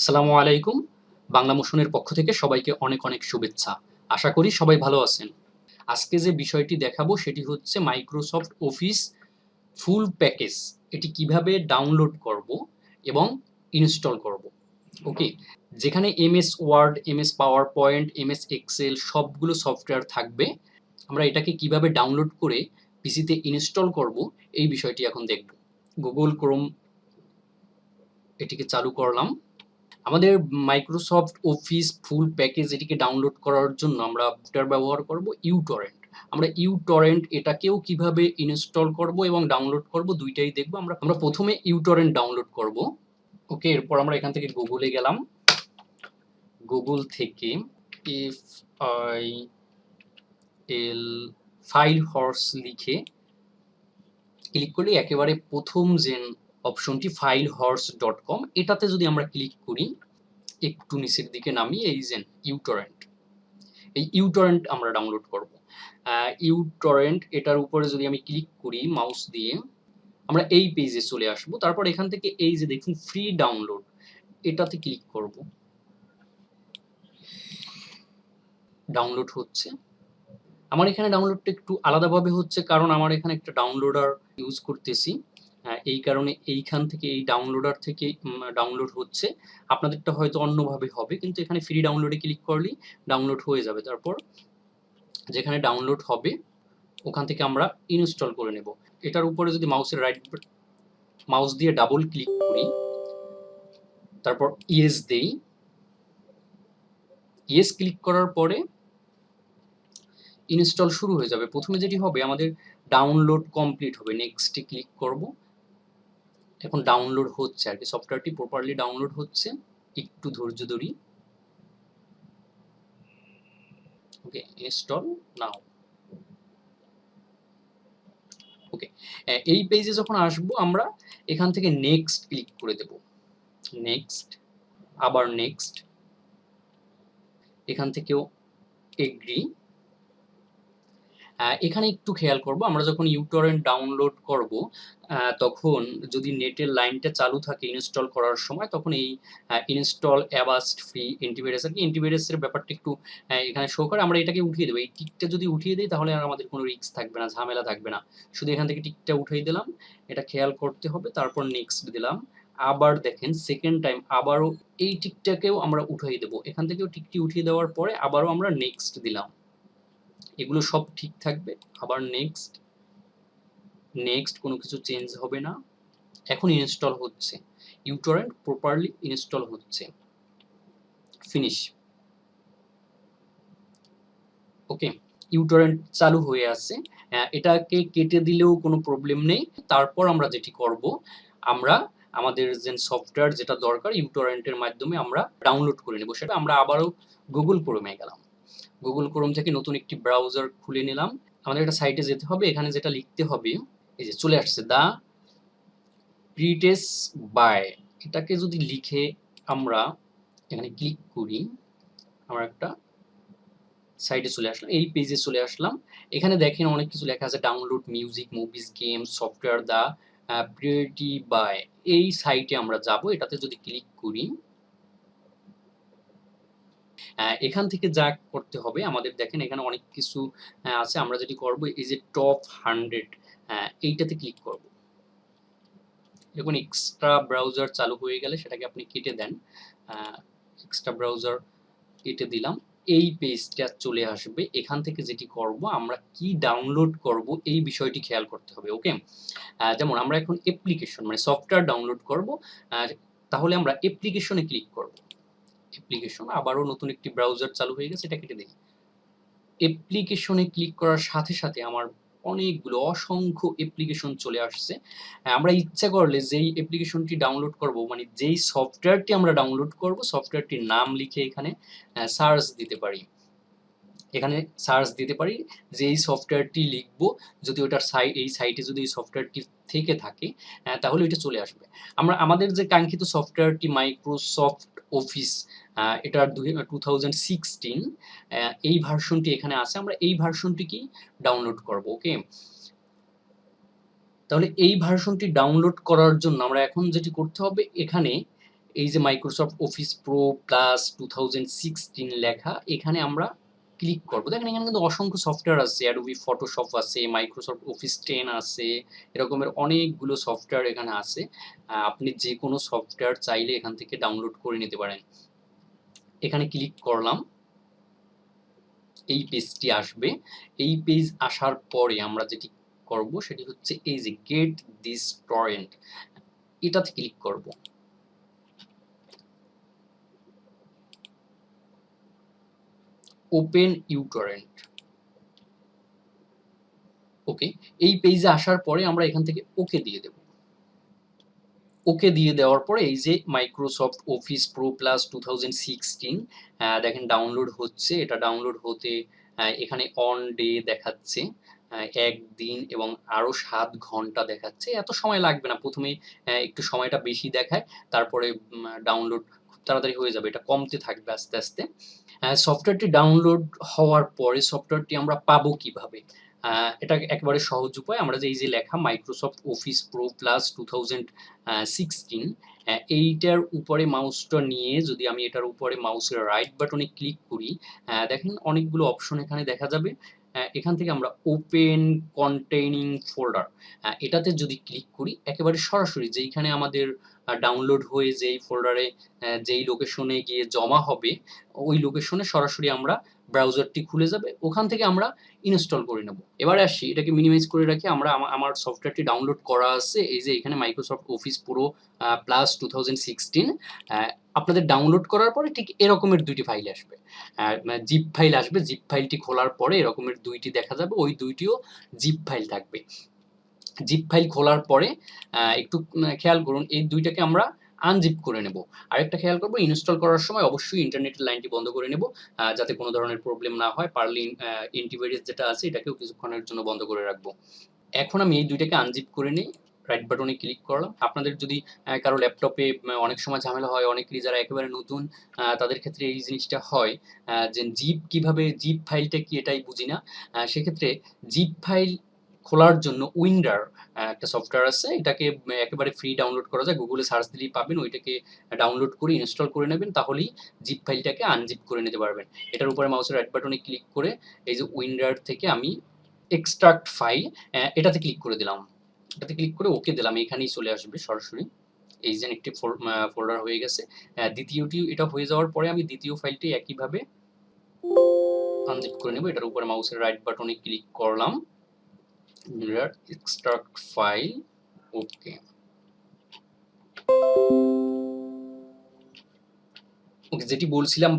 আসসালামু আলাইকুম। বাংলা মোশনের পক্ষ থেকে সবাইকে অনেক অনেক শুভেচ্ছা। আশা করি সবাই ভালো আছেন। আজকে যে বিষয়টি দেখাবো সেটি হচ্ছে মাইক্রোসফট অফিস ফুল প্যাকেজ। এটি কিভাবে ডাউনলোড করব এবং ইনস্টল করব। ওকে? যেখানে MS Word, MS PowerPoint, MS Excel সবগুলো সফটওয়্যার থাকবে। আমরা এটাকে কিভাবে ডাউনলোড করে পিসিতে ইনস্টল করব এই বিষয়টি এখন দেখব। গুগল ক্রোম এটিকে চালু করলাম। আমাদের মাইক্রোসফট অফিস ফুল প্যাকেজ এটিকে ডাউনলোড করার জন্য আমরা সফটওয়্যার ব্যবহার করব ইউটরেন্ট। আমরা ইউটরেন্ট এটাকেও কিভাবে ইনস্টল করব এবং ডাউনলোড করব দুইটাই দেখব। আমরা প্রথমে ইউটরেন্ট ডাউনলোড করব। ওকে, এরপর আমরা এখান থেকে গুগলে গেলাম। গুগল থেকে F I L file horse লিখে ক্লিক করলে একেবারে প্রথম যে অপশনটি filehorse.com এটাতে যদি আমরা ক্লিক করি, একটু নিচের দিকে নামিয়ে এই যে ইউটরেন্ট, এই ইউটরেন্ট আমরা ডাউনলোড করব। ইউটরেন্ট এটার উপরে যদি আমি ক্লিক করি মাউস দিয়ে, আমরা এই পেজে চলে আসব। তারপর এখান থেকে এই যে দেখুন ফ্রি ডাউনলোড, এটাতে ক্লিক করব। ডাউনলোড হচ্ছে। আমার এখানে ডাউনলোডটা একটু আলাদাভাবে হচ্ছে, কারণ আমার এখানে একটা ডাউনলোডার ইউজ করতেছি। এই কারণে এইখান থেকে এই ডাউনলোডার থেকে ডাউনলোড হচ্ছে। আপনাদেরটা হয়তো অন্যভাবে হবে, কিন্তু এখানে ফ্রি ডাউনলোডে ক্লিক করলেই ডাউনলোড হয়ে যাবে। তারপর যেখানে ডাউনলোড হবে ওখান থেকে আমরা ইনস্টল করে নেব। এটার উপরে যদি মাউস দিয়ে ডাবল ক্লিক করি, তারপর ইয়েস দেই। ইয়েস ক্লিক করার পরে ইনস্টল শুরু হয়ে যাবে। প্রথমে যেটি হবে আমাদের ডাউনলোড কমপ্লিট হবে, নেক্সটে ক্লিক করব। এখন ডাউনলোড হচ্ছে আর কি, সফটওয়্যারটি প্রপারলি ডাউনলোড হচ্ছে। একটু ধৈর্য ধরি। ওকে, ইনস্টল নাও। ওকে, এই পেজে যখন আসবো আমরা এখান থেকে নেক্সট ক্লিক করে দেব। নেক্সট, আবার নেক্সট, এখান থেকেও এগ্রি। এখানে একটু খেয়াল করব, আমরা যখন ইউটরেন্ট ডাউনলোড করব তখন যদি নেটের লাইনটা চালু থাকে ইনস্টল করার সময়, তখন এই ইনস্টল অ্যাভাস্ট ফ্রি অ্যান্টিভাইরাস আর কি, অ্যান্টিভাইরাসের ব্যাপারটা একটু এখানে শো করে। আমরা এটাকে উঠিয়ে দেবো। এই টিকটা যদি উঠিয়ে দিই তাহলে আর আমাদের কোনো রিস্ক থাকবে না, ঝামেলা থাকবে না। শুধু এখান থেকে টিকটা উঠিয়ে দিলাম, এটা খেয়াল করতে হবে। তারপর নেক্সট দিলাম। আবার দেখেন সেকেন্ড টাইম আবারও এই টিকটাকেও আমরা উঠিয়ে দেবো। এখান থেকেও টিকটি উঠিয়ে দেওয়ার পরে আবারও আমরা নেক্সট দিলাম। এগুলো সব ঠিক থাকবে। আবার নেক্সট, নেক্সট, কোনো কিছু চেঞ্জ হবে না। এখন ইনস্টল হচ্ছে, ইউটরেন্ট প্রপারলি ইনস্টল হচ্ছে। ফিনিশ। ওকে, ইউটরেন্ট চালু হয়ে আছে। এটাকে কেটে দিলেও কোনো প্রবলেম নেই। তারপর আমরা যেটি করব, আমরা আমাদের যে সফটওয়্যার যেটা দরকার ইউটরেন্টের মাধ্যমে আমরা ডাউনলোড করে নেব, সেটা আমরা আবারও গুগল ক্রোমে গেলাম। গুগল ক্রোম থেকে নতুন একটি ব্রাউজার খুলে নিলাম। আমাদের একটা সাইটে যেতে হবে। এখানে যেটা লিখতে হবে, এই যে চলে আসছে দা প্রিটেস বাই। এটাকে যদি লিখে আমরা এখানে ক্লিক করি, আমরা একটা সাইটে চলে আসলাম, এই পেজে চলে আসলাম। এখানে দেখেন অনেক কিছু লেখা আছে, download music, movies, games, software the pirate bay. এই সাইটে আমরা যাব। এটাতে যদি ক্লিক করি, এখান থেকে যা করতে হবে আমাদের, দেখেন এখানে অনেক কিছু আছে। আমরা যেটি করব এই যে টপ 100, এইটাতে ক্লিক করব। দেখুন এক্সট্রা ব্রাউজার চালু হয়ে গেলে সেটাকে আপনি কেটে দেন। এক্সট্রা ব্রাউজার কেটে দিলাম। এই পেজটা চলে আসবে। এখান থেকে যেটি করব, আমরা কি ডাউনলোড করব এই বিষয়টি খেয়াল করতে হবে। ওকে, যেমন আমরা এখন অ্যাপ্লিকেশন মানে সফটওয়্যার ডাউনলোড করব, তাহলে আমরা অ্যাপ্লিকেশনে ক্লিক করব। অ্যাপ্লিকেশন, আবারও নতুন একটি ব্রাউজার চালু হয়ে গেছে, এটা কেটে দিই। অ্যাপ্লিকেশনে ক্লিক করার সাথে সাথে আমার অনেকগুলো অসংখ্য অ্যাপ্লিকেশন চলে আসছে। আমরা ইচ্ছা করলে যেই অ্যাপ্লিকেশনটি ডাউনলোড করব, মানে যেই সফটওয়্যারটি আমরা ডাউনলোড করব, সফটওয়্যারটির নাম লিখে এখানে সার্চ দিতে পারি। এখানে সার্চ দিতে পারি যে এই সফটওয়্যারটি লিখব, যদি ওটার এই সাইটে যদি এই সফটওয়্যারটি থেকে থাকে তাহলে ওইটা চলে আসবে। আমরা আমাদের যে কাঙ্ক্ষিত সফটওয়্যারটি মাইক্রোসফট অফিস, এটার 2016 এই ভার্সনটি এখানে আছে। আমরা এই ভার্সনটিকেই ডাউনলোড করব। ওকে, তাহলে এই ভার্সনটি ডাউনলোড করার জন্য আমরা এখন যেটি করতে হবে, এখানে এই যে মাইক্রোসফট অফিস প্রো প্লাস 2016 লেখা, এখানে আমরা ক্লিক করব। দেখেন এখানে কিন্তু অসংখ্য সফটওয়্যার আছে, অ্যাডোবি ফটোশপ আছে, মাইক্রোসফট অফিস 10 আছে, এরকমের অনেকগুলো সফটওয়্যার এখানে আছে। আপনি যে কোনো সফটওয়্যার চাইলে এখান থেকে ডাউনলোড করে নিতে পারেন। এখানে ক্লিক করলাম, এই পেজটি আসবে। এই পেজ আসার পরে আমরা যেটি করব সেটি হচ্ছে এই যে গেট দিস টরেন্ট, এটাতে ক্লিক করব। Open uTorrent. ওকে, এই পেজে আসার পরে আমরা এখান থেকে ওকে দিয়ে দেব। ওকে দিয়ে দেওয়ার পরে এই যে মাইক্রোসফট অফিস প্রো প্লাস 2016 দেখেন ডাউনলোড হচ্ছে। এটা ডাউনলোড হতে এখানে অন ডে দেখাচ্ছে, ১ দিন এবং আরো ৭ ঘন্টা দেখাচ্ছে। এত সময় লাগবে না। প্রথমেই একটু সময়টা বেশি দেখায়, তারপরে ডাউনলোড খুব তাড়াতাড়ি হয়ে যাবে। এটা কমতে থাকবে আস্তে, আস্তে। সফটওয়্যারটি ডাউনলোড হওয়ার পরে সফটওয়্যারটি আমরা পাবো কিভাবে? এটা একেবারে সহজ উপায়। আমরা যে এই যে লেখা মাইক্রোসফট অফিস প্রো প্লাস 2016, এইটার উপরে মাউসটা নিয়ে যদি আমি এটার উপরে মাউসের রাইট বাটনে ক্লিক করি, দেখেন অনেকগুলো অপশন এখানে দেখা যাবে। এখান থেকে আমরা ওপেন কন্টেইনিং ফোল্ডার, এটাতে যদি ক্লিক করি একেবারে সরাসরি যেইখানে আমাদের ডাউনলোড হয়ে যেই ফোল্ডারে যেই লোকেশনে গিয়ে জমা হবে, ওই লোকেশনে সরাসরি আমরা ব্রাউজারটি খুলে যাবে। ওখান থেকে আমরা ইনস্টল করে নেব। এবারে আসি, এটাকে মিনিমাইজ করে রাখি। আমরা আমার সফটওয়্যারটি ডাউনলোড করা আছে। এই যে এখানে মাইক্রোসফট অফিস প্রো প্লাস 2016, আপনাদের ডাউনলোড করার পরে ঠিক এরকমের ২ টি ফাইল আসবে। জিপ ফাইল আসবে। জিপ ফাইলটি খোলার পরে এরকমের ২ টি দেখা যাবে। ওই ২ টিও জিপ ফাইল থাকবে। জিপ ফাইল খোলার পরে একটু খেয়াল করুন, এই ২ টাকে আমরা আনজিপ করে নেব। আরেকটা খেয়াল করব, ইনস্টল করার সময় অবশ্যই ইন্টারনেটের লাইনটি বন্ধ করে নেব, যাতে কোনো ধরনের প্রবলেম না হয়। পারলে অ্যান্টিভাইরাস যেটা আছে এটাকেও কিছুক্ষণের জন্য বন্ধ করে রাখবো। এখন আমি এই ২ টাকে আনজিপ করে নেই। রাইট বাটনে ক্লিক করলাম। আপনাদের যদি কারো ল্যাপটপে অনেক সময় ঝামেলা হয়, অনেকেরই যারা একেবারে নতুন তাদের ক্ষেত্রে এই জিনিসটা হয়, যে জিপ ফাইলটা কি এটাই বুঝি না। সেক্ষেত্রে জিপ ফাইল খোলার জন্য উইন্ডার একটা সফটওয়্যার আছে। এটাকে একেবারে ফ্রি ডাউনলোড করা যায়। গুগলে সার্চ দিলেই পাবেন। ওইটাকে ডাউনলোড করে ইনস্টল করে নেবেন। তাহলেই জিপ ফাইলটাকে আনজিপ করে নিতে পারবেন। এটার উপরে মাউসের রাইট বাটনে ক্লিক করে এই যে উইন্ডার থেকে আমি এক্সট্রাক্ট ফাইল, এটাতে ক্লিক করে দিলাম। এটাতে ক্লিক করে ওকে দিলাম। এখানেই চলে আসবে সরাসরি। এই যে একটি ফোল্ডার হয়ে গেছে। দ্বিতীয়টি এটা হয়ে যাওয়ার পরে আমি দ্বিতীয় ফাইলটি একইভাবে আনজিপ করে নেব। এটার উপরে মাউসের রাইট বাটনে ক্লিক করলাম। এক্সট্রাক্ট ফাইল, ওকে। ওকে, যেটি বলছিলাম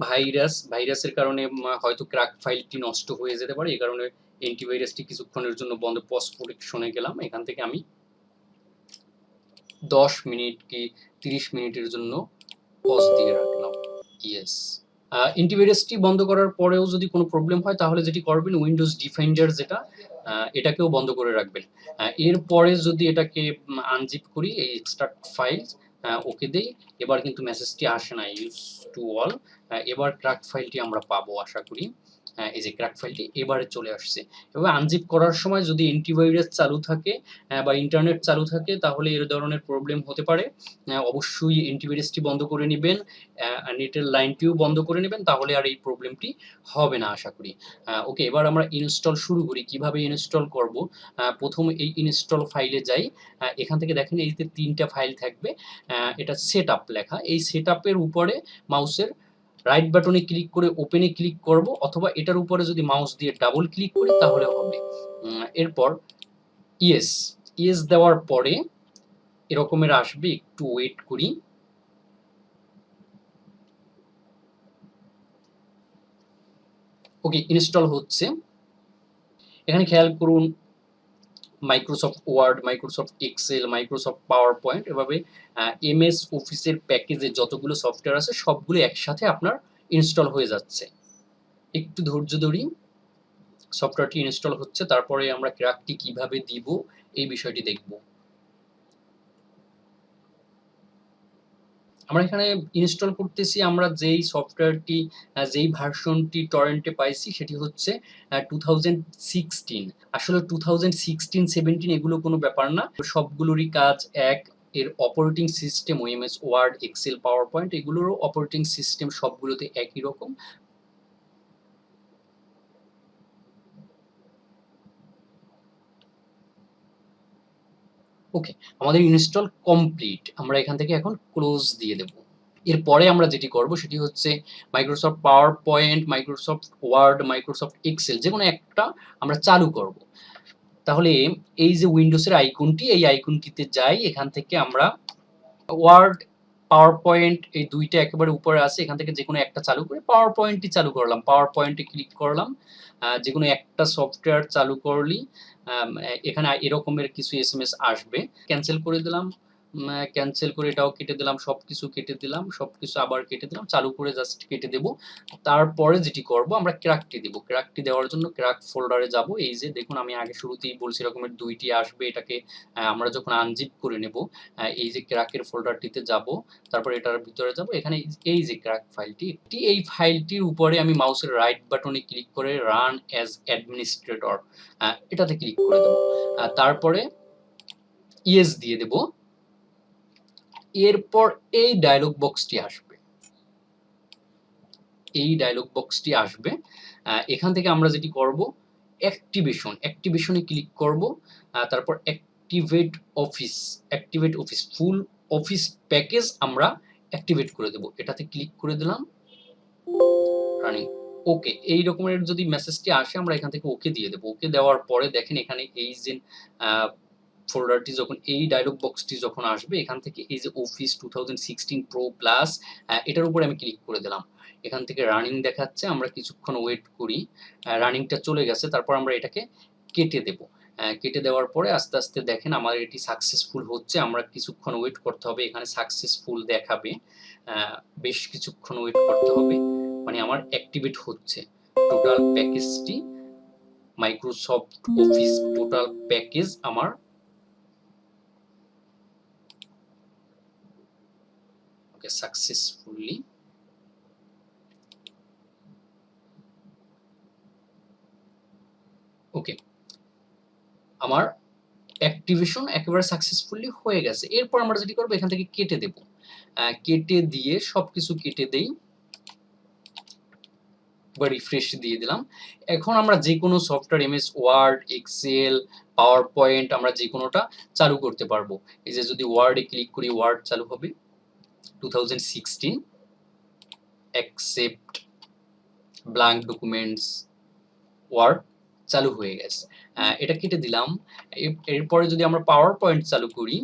ভাইরাসের কারণে হয়তো ক্র্যাক ফাইলটি নষ্ট হয়ে যেতে পারে। এই কারণে অ্যান্টিভাইরাসটি কিছুক্ষণের জন্য বন্ধ, পজ প্রোটেকশনে গেলাম। এখান থেকে আমি ১০ মিনিট কি ৩০ মিনিটের জন্য পজ দিয়ে রাখলাম। ইয়েস। অ্যান্টিভাইরাসটি বন্ধ করার পরেও যদি কোনো প্রবলেম হয় তাহলে যেটি করবেন, উইন্ডোজ ডিফেন্ডার যেটা, এটাকেও বন্ধ করে রাখবেন। এরপরে যদি এটাকে আনজিপ করি, এই এক্সট্রাক্ট ফাইল ওকে দেই, এবার কিন্তু মেসেজটি আসে না ইউজ টু অল। এবার ক্র্যাক ফাইলটি আমরা পাবো আশা করি। এই যে ক্র্যাক ফাইলটি এবারে চলে আসছে। এবার আনজিপ করার সময় যদি অ্যান্টিভাইরাস চালু থাকে বা ইন্টারনেট চালু থাকে তাহলে এর ধরনের প্রবলেম হতে পারে। অবশ্যই অ্যান্টিভাইরাসটি বন্ধ করে নিবেন, নেটের লাইনটিও বন্ধ করে নেবেন, তাহলে আর এই প্রবলেমটি হবে না আশা করি। ওকে, এবার আমরা ইনস্টল শুরু করি। কিভাবে ইনস্টল করব? প্রথম এই ইনস্টল ফাইলে যাই। এখান থেকে দেখেন এই যে ৩ টা ফাইল থাকবে। এটা সেটআপ লেখা। এই সেটআপের উপরে মাউসের রাইট বাটনে ক্লিক করে ওপেনে ক্লিক করব, অথবা এটার উপরে যদি মাউস দিয়ে ডাবল ক্লিক করি তাহলে হবে। এরপর ইয়েস, ইয়েস দেওয়ার পরে এরকমের আসবে, একটু ওয়েট করি। ওকে, ইনস্টল হচ্ছে। এখানে খেয়াল করুন, Microsoft Word, Microsoft Excel, Microsoft PowerPoint, এভাবে এমএস অফিসের প্যাকেজে যতগুলো সফটওয়্যার আছে সবগুলো একসাথে আপনার ইনস্টল হয়ে যাচ্ছে। একটু ধৈর্য ধরি, সফটওয়্যারটি ইনস্টল হচ্ছে। তারপরে আমরা ক্র্যাকটি কিভাবে দিব এই বিষয়টি দেখব। আমরা এখানে ইনস্টল করতেছি, আমরা যেই সফটওয়্যারটি যেই ভার্সনটি টরেন্টে পাইছি সেটি হচ্ছে 2016। আসলে 2016-17 এগুলো কোনো ব্যাপার না, সবগুলোরই কাজ এক। এর অপারেটিং সিস্টেম ওএমএস ওয়ার্ড, এক্সেল, পাওয়ার পয়েন্ট এগুলোরও অপারেটিং সিস্টেম সবগুলোতে একই রকম। ওকে, আমাদের ইনস্টল কমপ্লিট। আমরা এখান থেকে এখন ক্লোজ দিয়ে দেব। এরপরে আমরা যেটি করব সেটি হচ্ছে Microsoft PowerPoint, Microsoft Word, Microsoft Excel যেকোনো একটা আমরা চালু করব। তাহলে এই যে উইন্ডোজের আইকনটি, এই আইকনটিতে যাই, এখান থেকে আমরা ওয়ার্ড, পাওয়ার পয়েন্ট এই দুইটা একেবারে উপরে আছে, এখান থেকে যে কোনো একটা চালু করে পাওয়ার পয়েন্টই চালু করলাম। পাওয়ার পয়েন্টে ক্লিক করলাম, যে কোনো একটা সফটওয়্যার চালু করলি এখানে এরকমের কিছু এসএমএস আসবে। ক্যান্সেল করে দিলাম, ক্যান্সেল করে এটাও কেটে দিলাম, সবকিছু কেটে দিলাম, সবকিছু আবার কেটে দিলাম, চালু করে জাস্ট কেটে দেব। তারপরে যেটি করব আমরা ক্র্যাকটি দেব। ক্র্যাকটি দেওয়ার জন্য ক্র্যাক ফোল্ডারে যাব। এই যে দেখুন আমি আগে শুরুতেই বলছি এরকমের দুইটি আসবে, এটাকে আমরা যখন আনজিপ করে নেব এই যে ক্র্যাকের ফোল্ডারটিতে যাব, তারপর এটার ভিতরে যাব, এখানে এই যে ক্র্যাক ফাইলটি, এই ফাইলটির উপরে আমি মাউসের রাইট বাটনে ক্লিক করে রান অ্যাজ অ্যাডমিনিস্ট্রেটর এটাতে ক্লিক করে দেব। তারপরে ইয়েস দিয়ে দেব। এরপর এই ডায়লগ বক্সটি আসবে, এই ডায়লগ বক্সটি আসবে। এখান থেকে আমরা যেটি করব অ্যাক্টিভেশনে ক্লিক করব। তারপর অ্যাক্টিভেট অফিস ফুল অফিস প্যাকেজ আমরা অ্যাক্টিভেট করে দেব। এটাতে ক্লিক করে দিলাম, রানিং। ওকে, এই রকমের যদি মেসেজটি আসে আমরা এখান থেকে ওকে দিয়ে দেব। ওকে দেওয়ার পরে দেখেন এখানে এই যে ফোল্ডারটি যখন এই ডায়লগ বক্সটি যখন আসবে, এখান থেকে এই যে অফিস 2016 প্রো প্লাস এটার উপরে আমি ক্লিক করে দিলাম। এখান থেকে রানিং দেখাচ্ছে, আমরা কিছুক্ষণ ওয়েট করি। রানিংটা চলে গেছে, তারপর আমরা এটাকে কেটে দেব। কেটে দেওয়ার পরে আস্তে আস্তে দেখেন আমার এটি সাকসেসফুল হচ্ছে। আমরা কিছুক্ষণ ওয়েট করতে হবে, এখানে সাকসেসফুল দেখাবে, বেশ কিছুক্ষণ ওয়েট করতে হবে, মানে আমার অ্যাক্টিভেট হচ্ছে। টোটাল প্যাকেজটি মাইক্রোসফট অফিস টোটাল প্যাকেজ আমার সাকসেসফুলি ওকে, আমার অ্যাক্টিভেশন একেবারে সাকসেসফুলি হয়ে গেছে। এরপর আমরা যেটি করবো এখান থেকে কেটে দেব। কেটে দিয়ে সবকিছু কেটে দেই বা রিফ্রেশ দিয়ে দিলাম। এখন আমরা যে কোনো software MS Word, Excel, PowerPoint আমরা যে কোনোটা চালু করতে পারবো। এই যে যদি ওয়ার্ডে ক্লিক করি ওয়ার্ড চালু হবে 2016 অ্যাকসেপ্ট ব্ল্যাঙ্ক ডকুমেন্টস ওয়ার্ড চালু হয়ে গেছে। এটা কেটে দিলাম। এরপরে যদি আমরা পাওয়ার পয়েন্ট চালু করি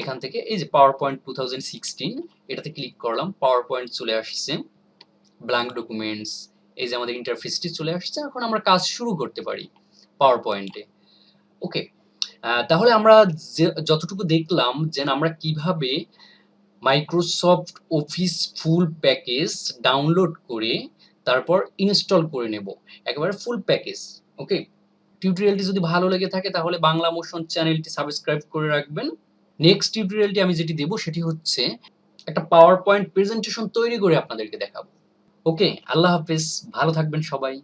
এখান থেকে এই যে পাওয়ার পয়েন্ট 2016 এটাতে ক্লিক করলাম, পাওয়ার পয়েন্ট চলে আসছে, ব্ল্যাঙ্ক ডকুমেন্টস এই যে আমাদের ইন্টারফেসটি চলে আসছে। এখন আমরা কাজ শুরু করতে পারি পাওয়ার পয়েন্টে। ওকে, তাহলে আমরা যতটুকু দেখলাম যে আমরা কিভাবে Microsoft office full package download করে তারপর ইনস্টল করে নেব, একেবারে ফুল প্যাকেজ। ওকে, টিউটোরিয়ালটি যদি ভালো লেগে থাকে তাহলে বাংলা মোশন চ্যানেলটি সাবস্ক্রাইব করে রাখবেন। নেক্সট টিউটোরিয়ালটি আমি যেটি দেব সেটি হচ্ছে একটা পাওয়ার পয়েন্ট প্রেজেন্টেশন তৈরি করে আপনাদেরকে দেখাবো। ওকে, আল্লাহ হাফেজ, ভালো থাকবেন সবাই।